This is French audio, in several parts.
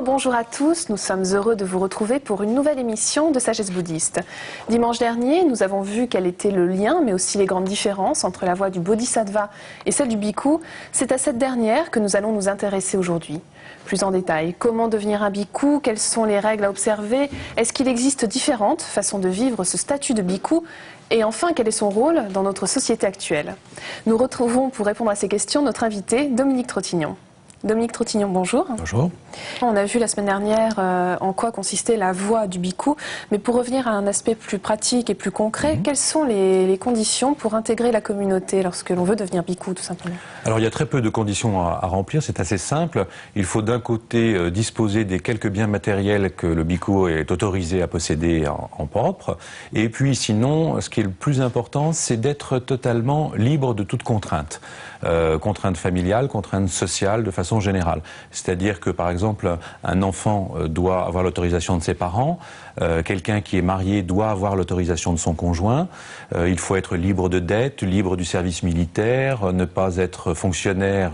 Bonjour à tous, nous sommes heureux de vous retrouver pour une nouvelle émission de Sagesse bouddhiste. Dimanche dernier, nous avons vu quel était le lien, mais aussi les grandes différences entre la voie du bodhisattva et celle du bhikkhu. C'est à cette dernière que nous allons nous intéresser aujourd'hui. Plus en détail, comment devenir un bhikkhu, quelles sont les règles à observer, est-ce qu'il existe différentes façons de vivre ce statut de bhikkhu, et enfin, quel est son rôle dans notre société actuelle? Nous retrouvons pour répondre à ces questions notre invité Dominique Trottignon. Dominique Trottignon, bonjour. Bonjour. On a vu la semaine dernière en quoi consistait la voie du bhikkhu, mais pour revenir à un aspect plus pratique et plus concret, quelles sont les conditions pour intégrer la communauté lorsque l'on veut devenir bhikkhu, tout simplement? Alors il y a très peu de conditions à remplir, c'est assez simple. Il faut d'un côté disposer des quelques biens matériels que le bhikkhu est autorisé à posséder en propre, et puis sinon, ce qui est le plus important, c'est d'être totalement libre de toute contrainte. Contrainte familiale, contrainte sociale, de façon générale. C'est-à-dire que, par exemple, un enfant doit avoir l'autorisation de ses parents, quelqu'un qui est marié doit avoir l'autorisation de son conjoint, il faut être libre de dettes, libre du service militaire, ne pas être fonctionnaire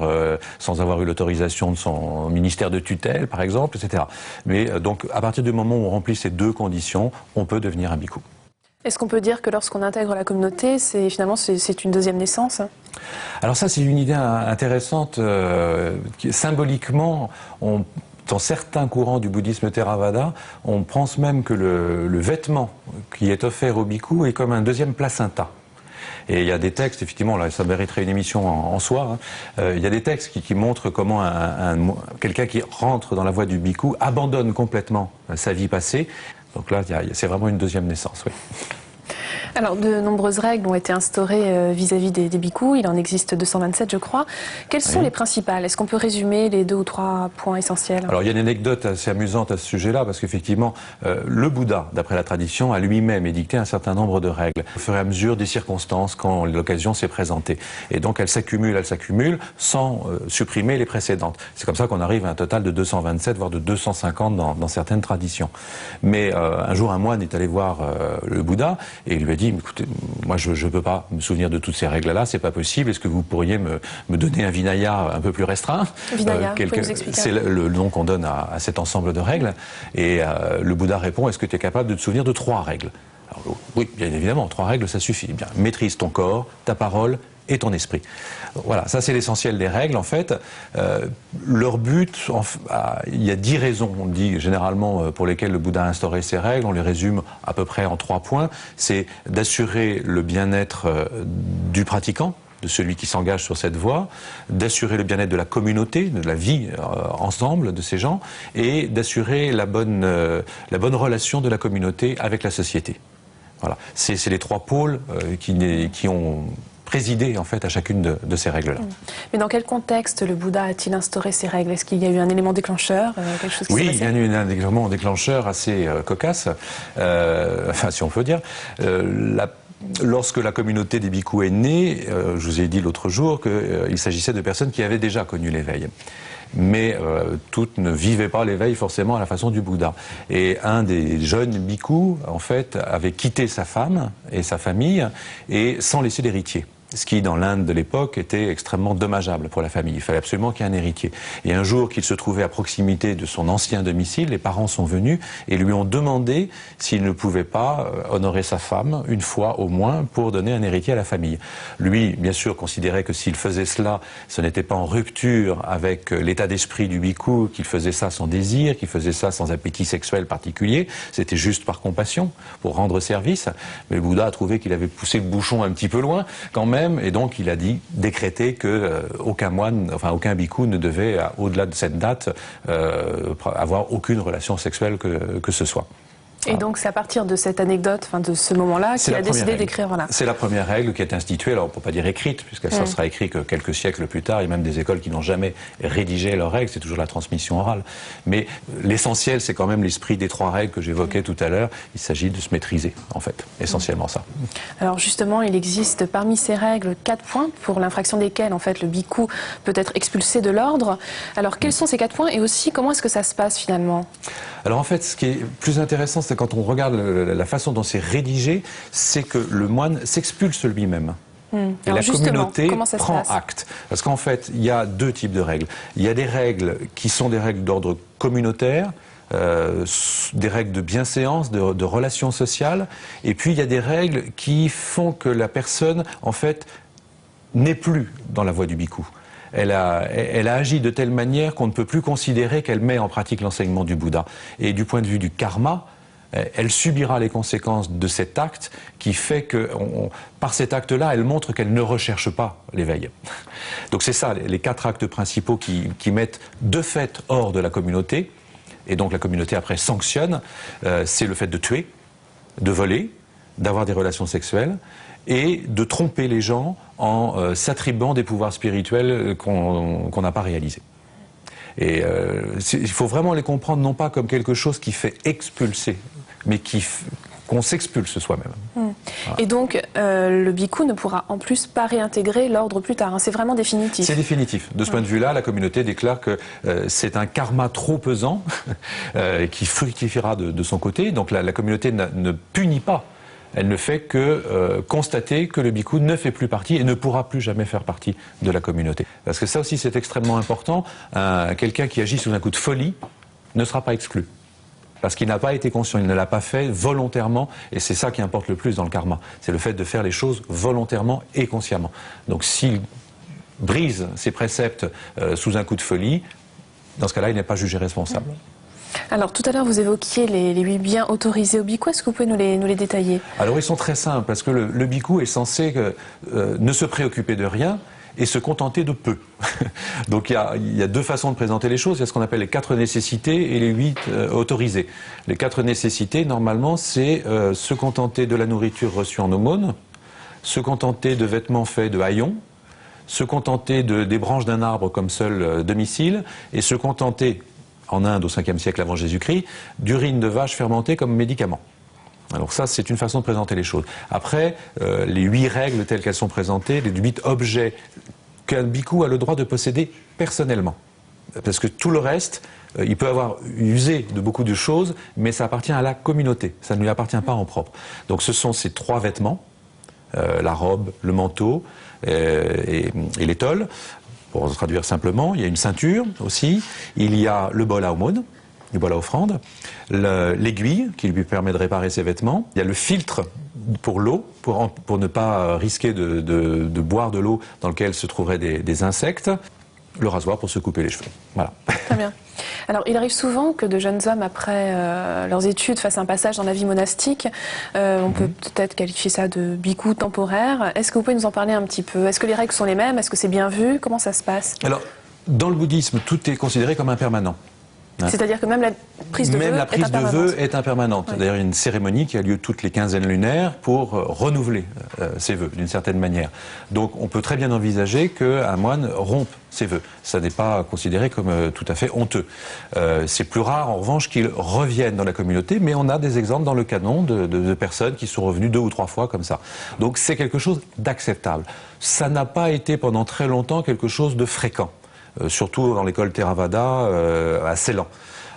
sans avoir eu l'autorisation de son ministère de tutelle, par exemple, etc. Mais donc, à partir du moment où on remplit ces deux conditions, on peut devenir un bhikkhu. Est-ce qu'on peut dire que lorsqu'on intègre la communauté, finalement c'est une deuxième naissance? Alors ça, c'est une idée intéressante. Symboliquement, dans certains courants du bouddhisme Theravada, on pense même que le vêtement qui est offert au bhikkhu est comme un deuxième placenta. Et il y a des textes, effectivement, là, ça mériterait une émission en soi, hein. Il y a des textes qui montrent comment quelqu'un qui rentre dans la voie du bhikkhu abandonne complètement sa vie passée. Donc là, c'est vraiment une deuxième naissance, oui. Alors, de nombreuses règles ont été instaurées vis-à-vis des bhikkhus. Il en existe 227, je crois. Quelles sont les principales? Est-ce qu'on peut résumer les 2 ou 3 points essentiels? Alors, il y a une anecdote assez amusante à ce sujet-là, parce qu'effectivement, le Bouddha, d'après la tradition, a lui-même édicté un certain nombre de règles, au fur et à mesure des circonstances, quand l'occasion s'est présentée. Et donc, elles s'accumulent, sans supprimer les précédentes. C'est comme ça qu'on arrive à un total de 227, voire de 250 dans certaines traditions. Mais un jour, un moine est allé voir le Bouddha, et il lui a dit: écoutez, moi je ne peux pas me souvenir de toutes ces règles-là, c'est pas possible, est-ce que vous pourriez me donner un Vinaya un peu plus restreint? Vinaya, vous expliquer. C'est le nom qu'on donne à cet ensemble de règles. Et le Bouddha répond: est-ce que tu es capable de te souvenir de 3 règles? Alors, oui, bien évidemment, 3 règles, ça suffit. Bien, maîtrise ton corps, ta parole et ton esprit. Voilà, ça c'est l'essentiel des règles. En fait, leur but, il y a 10 raisons, on dit généralement, pour lesquelles le Bouddha a instauré ces règles. On les résume à peu près en 3 points. C'est d'assurer le bien-être du pratiquant, de celui qui s'engage sur cette voie, d'assurer le bien-être de la communauté, de la vie ensemble de ces gens, et d'assurer la bonne relation de la communauté avec la société. Voilà, c'est les 3 pôles qui ont présidé en fait à chacune de ces règles-là. Mais dans quel contexte le Bouddha a-t-il instauré ces règles? Est-ce qu'il y a eu un élément déclencheur, quelque chose qui Oui, s'est passé? il y a eu un élément déclencheur assez cocasse, enfin si on peut dire. Lorsque la communauté des bhikkhus est née, je vous ai dit l'autre jour qu'il s'agissait de personnes qui avaient déjà connu l'éveil. Mais toutes ne vivaient pas l'éveil forcément à la façon du Bouddha. Et un des jeunes bhikkhus, en fait, avait quitté sa femme et sa famille, et sans laisser d'héritier. Ce qui, dans l'Inde de l'époque, était extrêmement dommageable pour la famille. Il fallait absolument qu'il y ait un héritier. Et un jour qu'il se trouvait à proximité de son ancien domicile, les parents sont venus et lui ont demandé s'il ne pouvait pas honorer sa femme, une fois au moins, pour donner un héritier à la famille. Lui, bien sûr, considérait que s'il faisait cela, ce n'était pas en rupture avec l'état d'esprit du bhikkhu, qu'il faisait ça sans désir, qu'il faisait ça sans appétit sexuel particulier, c'était juste par compassion, pour rendre service. Mais le Bouddha a trouvé qu'il avait poussé le bouchon un petit peu loin, quand même. Et donc il a décrété que aucun moine, enfin aucun bhikkhu ne devait, au-delà de cette date, avoir aucune relation sexuelle que ce soit. Et donc c'est à partir de cette anecdote, enfin de ce moment-là, qu'il a décidé d'écrire. Voilà. C'est la première règle qui est instituée, alors on ne peut pas dire écrite, puisqu'elle sera écrite que quelques siècles plus tard. Il y a même des écoles qui n'ont jamais rédigé leurs règles, c'est toujours la transmission orale. Mais l'essentiel, c'est quand même l'esprit des 3 règles que j'évoquais tout à l'heure. Il s'agit de se maîtriser, en fait, essentiellement ça. Alors justement, il existe parmi ces règles 4 points pour l'infraction desquels, en fait, le bhikkhu peut être expulsé de l'ordre. Alors quels sont ces 4 points et aussi comment est-ce que ça se passe finalement? Alors en fait, ce qui est plus intéressant, c'est quand on regarde la façon dont c'est rédigé, c'est que le moine s'expulse lui-même. Et la communauté prend acte. Parce qu'en fait, il y a 2 types de règles. Il y a des règles qui sont des règles d'ordre communautaire, des règles de bienséance, de relations sociales, et puis il y a des règles qui font que la personne, en fait, n'est plus dans la voie du bhikkhu. Elle a agi de telle manière qu'on ne peut plus considérer qu'elle met en pratique l'enseignement du Bouddha. Et du point de vue du karma, elle subira les conséquences de cet acte qui fait que, par cet acte-là, elle montre qu'elle ne recherche pas l'éveil. Donc c'est ça, les 4 actes principaux qui mettent de fait hors de la communauté, et donc la communauté après sanctionne, c'est le fait de tuer, de voler, d'avoir des relations sexuelles, et de tromper les gens en s'attribuant des pouvoirs spirituels qu'on n'a pas réalisés. Et il faut vraiment les comprendre non pas comme quelque chose qui fait expulser, mais qu'on s'expulse soi-même. Voilà. Et donc, le bhikkhu ne pourra en plus pas réintégrer l'ordre plus tard, hein. C'est vraiment définitif. C'est définitif. De ce point de vue-là, la communauté déclare que c'est un karma trop pesant qui fructifiera de son côté. Donc la communauté ne punit pas. Elle ne fait que constater que le bhikkhu ne fait plus partie et ne pourra plus jamais faire partie de la communauté. Parce que ça aussi c'est extrêmement important. Quelqu'un qui agit sous un coup de folie ne sera pas exclu. Parce qu'il n'a pas été conscient, il ne l'a pas fait volontairement, et c'est ça qui importe le plus dans le karma. C'est le fait de faire les choses volontairement et consciemment. Donc s'il brise ses préceptes sous un coup de folie, dans ce cas-là, il n'est pas jugé responsable. Alors tout à l'heure vous évoquiez les 8 biens autorisés au bhikkhu, est-ce que vous pouvez nous les détailler? Alors ils sont très simples, parce que le bhikkhu est censé ne se préoccuper de rien et se contenter de peu. Donc il y a 2 façons de présenter les choses, il y a ce qu'on appelle les 4 nécessités et les 8 autorisés. Les 4 nécessités, normalement, c'est se contenter de la nourriture reçue en aumône, se contenter de vêtements faits de haillons, se contenter des branches d'un arbre comme seul domicile, et se contenter, en Inde au 5e siècle avant Jésus-Christ, d'urine de vache fermentée comme médicament. Alors ça, c'est une façon de présenter les choses. Après, les 8 règles telles qu'elles sont présentées, les 8 objets qu'un bhikkhu a le droit de posséder personnellement. Parce que tout le reste, il peut avoir usé de beaucoup de choses, mais ça appartient à la communauté, ça ne lui appartient pas en propre. Donc ce sont ces 3 vêtements, la robe, le manteau et l'étole. Pour traduire simplement, il y a une ceinture aussi, il y a le bol à aumône, le bol à offrande, l'aiguille qui lui permet de réparer ses vêtements, il y a le filtre pour l'eau, pour ne pas risquer de boire de l'eau dans laquelle se trouveraient des insectes, le rasoir pour se couper les cheveux. Voilà. Très bien. Alors, il arrive souvent que de jeunes hommes, après leurs études, fassent un passage dans la vie monastique. On peut peut-être qualifier ça de bhikkhu temporaire. Est-ce que vous pouvez nous en parler un petit peu? Est-ce que les règles sont les mêmes? Est-ce que c'est bien vu? Comment ça se passe? Alors, dans le bouddhisme, tout est considéré comme impermanent. C'est-à-dire que même la prise de vœux est impermanente. D'ailleurs, il y a une cérémonie qui a lieu toutes les quinzaines lunaires pour renouveler ses vœux, d'une certaine manière. Donc, on peut très bien envisager qu'un moine rompe ses vœux. Ça n'est pas considéré comme tout à fait honteux. C'est plus rare, en revanche, qu'ils reviennent dans la communauté, mais on a des exemples dans le canon de personnes qui sont revenues 2 ou 3 fois comme ça. Donc, c'est quelque chose d'acceptable. Ça n'a pas été pendant très longtemps quelque chose de fréquent. Surtout dans l'école Theravada à Ceylan.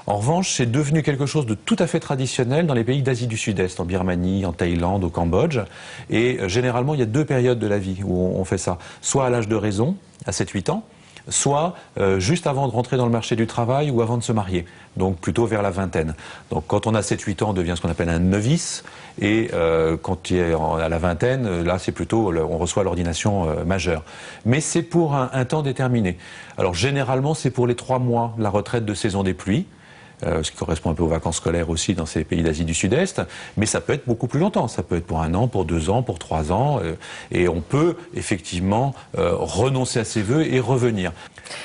En revanche, c'est devenu quelque chose de tout à fait traditionnel dans les pays d'Asie du Sud-Est, en Birmanie, en Thaïlande, au Cambodge. Et généralement, il y a 2 périodes de la vie où on fait ça. Soit à l'âge de raison, à 7-8 ans, soit juste avant de rentrer dans le marché du travail ou avant de se marier, donc plutôt vers la vingtaine. Donc quand on a 7-8 ans, on devient ce qu'on appelle un novice, et quand il est à la vingtaine, là c'est plutôt, on reçoit l'ordination majeure. Mais c'est pour un temps déterminé. Alors généralement c'est pour les 3 mois, la retraite de saison des pluies, ce qui correspond un peu aux vacances scolaires aussi dans ces pays d'Asie du Sud-Est, mais ça peut être beaucoup plus longtemps, ça peut être pour 1 an, pour 2 ans, pour 3 ans, et on peut effectivement renoncer à ses vœux et revenir.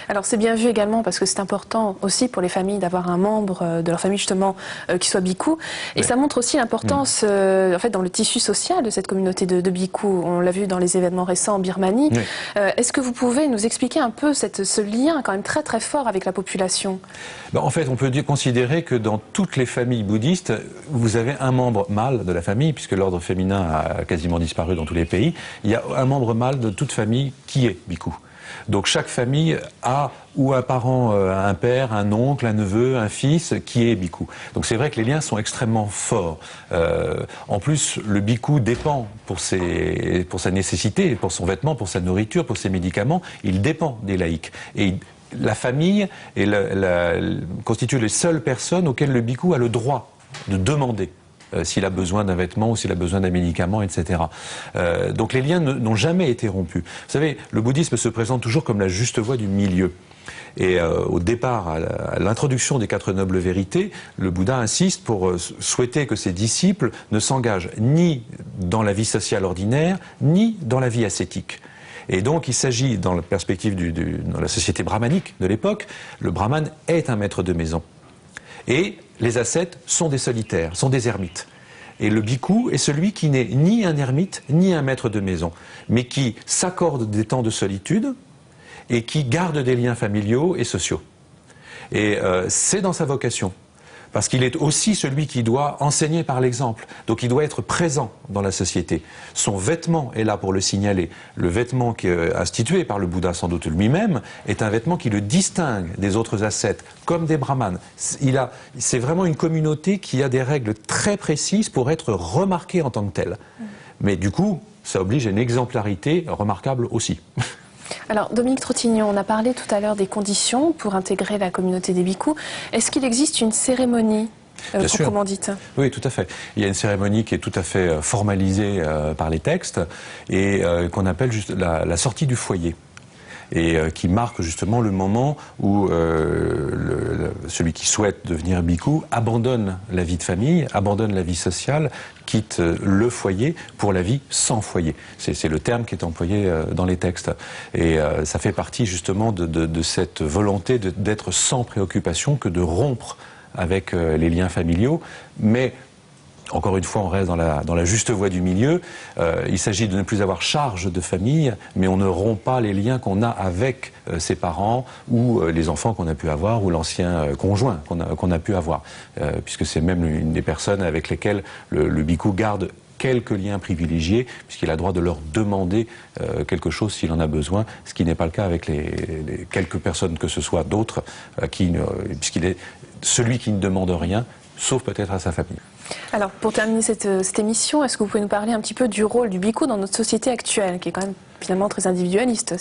Alors c'est bien vu également parce que c'est important aussi pour les familles d'avoir un membre de leur famille justement qui soit bhikkhu, et ça montre aussi l'importance en fait dans le tissu social de cette communauté de bhikkhus. On l'a vu dans les événements récents en Birmanie. Est-ce que vous pouvez nous expliquer un peu ce lien quand même très très fort avec la population? En fait, on peut considérer que dans toutes les familles bouddhistes, vous avez un membre mâle de la famille, puisque l'ordre féminin a quasiment disparu dans tous les pays. Il y a un membre mâle de toute famille qui est bhikkhu. Donc chaque famille a ou un parent, un père, un oncle, un neveu, un fils qui est bhikkhu. Donc c'est vrai que les liens sont extrêmement forts. En plus, le bhikkhu dépend pour sa nécessité, pour son vêtement, pour sa nourriture, pour ses médicaments, il dépend des laïcs. Et la famille constitue les seules personnes auxquelles le bhikkhu a le droit de demander s'il a besoin d'un vêtement ou s'il a besoin d'un médicament, etc. Donc les liens n'ont jamais été rompus. Vous savez, le bouddhisme se présente toujours comme la juste voie du milieu. Et au départ, à l'introduction des 4 nobles vérités, le Bouddha insiste pour souhaiter que ses disciples ne s'engagent ni dans la vie sociale ordinaire, ni dans la vie ascétique. Et donc il s'agit, dans la perspective dans la société brahmanique de l'époque, le brahmane est un maître de maison. Et les ascètes sont des solitaires, sont des ermites. Et le bhikkhu est celui qui n'est ni un ermite, ni un maître de maison, mais qui s'accorde des temps de solitude et qui garde des liens familiaux et sociaux. Et c'est dans sa vocation, parce qu'il est aussi celui qui doit enseigner par l'exemple. Donc il doit être présent dans la société. Son vêtement est là pour le signaler. Le vêtement qui est institué par le Bouddha, sans doute lui-même, est un vêtement qui le distingue des autres ascètes, comme des brahmanes. C'est vraiment une communauté qui a des règles très précises pour être remarquée en tant que telle. Mais du coup, ça oblige à une exemplarité remarquable aussi. Alors, Dominique Trottignon, on a parlé tout à l'heure des conditions pour intégrer la communauté des bhikkhus. Est-ce qu'il existe une cérémonie proprement dite? Oui, tout à fait. Il y a une cérémonie qui est tout à fait formalisée par les textes et qu'on appelle juste la sortie du foyer. Et qui marque justement le moment où celui qui souhaite devenir bhikkhu abandonne la vie de famille, abandonne la vie sociale, quitte le foyer pour la vie sans foyer. C'est le terme qui est employé dans les textes. Et ça fait partie justement de cette volonté d'être sans préoccupation, que de rompre avec les liens familiaux, mais encore une fois, on reste dans la juste voie du milieu. Il s'agit de ne plus avoir charge de famille, mais on ne rompt pas les liens qu'on a avec ses parents ou les enfants qu'on a pu avoir ou l'ancien conjoint qu'on a pu avoir. Puisque c'est même une des personnes avec lesquelles le bhikkhu garde quelques liens privilégiés, puisqu'il a le droit de leur demander quelque chose s'il en a besoin, ce qui n'est pas le cas avec les quelques personnes que ce soit d'autres, puisqu'il est celui qui ne demande rien, sauf peut-être à sa famille. Alors, pour terminer cette émission, est-ce que vous pouvez nous parler un petit peu du rôle du bhikkhu dans notre société actuelle, qui est quand même finalement très individualiste?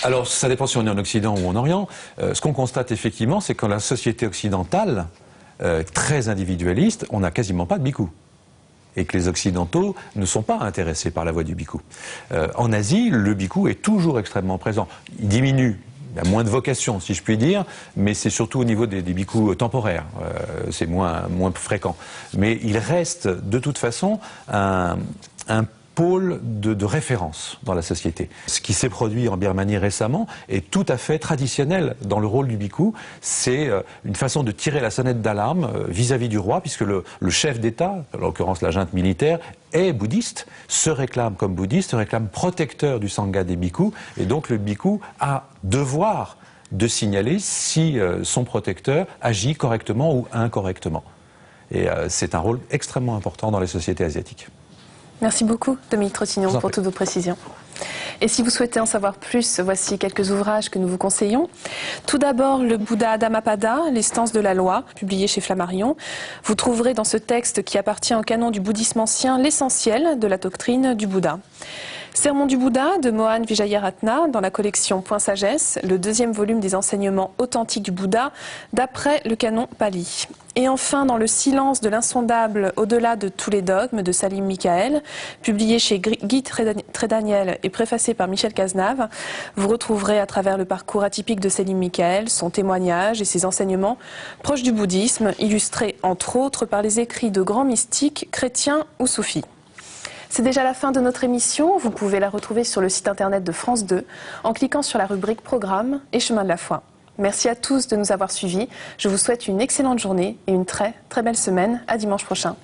Alors, ça dépend si on est en Occident ou en Orient. Ce qu'on constate effectivement, c'est que dans la société occidentale, très individualiste, on n'a quasiment pas de bhikkhu. Et que les Occidentaux ne sont pas intéressés par la voie du bhikkhu. En Asie, le bhikkhu est toujours extrêmement présent. Il diminue. Il y a moins de vocations, si je puis dire, mais c'est surtout au niveau des bhikkhus temporaires. C'est moins fréquent. Mais il reste de toute façon un pôle de référence dans la société. Ce qui s'est produit en Birmanie récemment est tout à fait traditionnel dans le rôle du bhikkhu. C'est une façon de tirer la sonnette d'alarme vis-à-vis du roi, puisque le chef d'État, en l'occurrence la junte militaire, est bouddhiste, se réclame comme bouddhiste, se réclame protecteur du sangha des bhikkhus, et donc le bhikkhu a devoir de signaler si son protecteur agit correctement ou incorrectement. Et c'est un rôle extrêmement important dans les sociétés asiatiques. Merci beaucoup, Dominique Trottignon, pour toutes vos précisions. Et si vous souhaitez en savoir plus, voici quelques ouvrages que nous vous conseillons. Tout d'abord, le Bouddha Dhammapada, les stances de la loi, publié chez Flammarion. Vous trouverez dans ce texte qui appartient au canon du bouddhisme ancien l'essentiel de la doctrine du Bouddha. Sermon du Bouddha de Mohan Vijayaratna dans la collection Point Sagesse, le deuxième volume des enseignements authentiques du Bouddha d'après le canon Pali. Et enfin, dans Le silence de l'insondable au-delà de tous les dogmes de Salim Michael, publié chez Guy Trédaniel et préfacé par Michel Cazenave, vous retrouverez à travers le parcours atypique de Salim Michael, son témoignage et ses enseignements proches du bouddhisme, illustrés entre autres par les écrits de grands mystiques, chrétiens ou soufis. C'est déjà la fin de notre émission. Vous pouvez la retrouver sur le site internet de France 2 en cliquant sur la rubrique Programme et Chemin de la foi. Merci à tous de nous avoir suivis. Je vous souhaite une excellente journée et une très belle semaine. À dimanche prochain.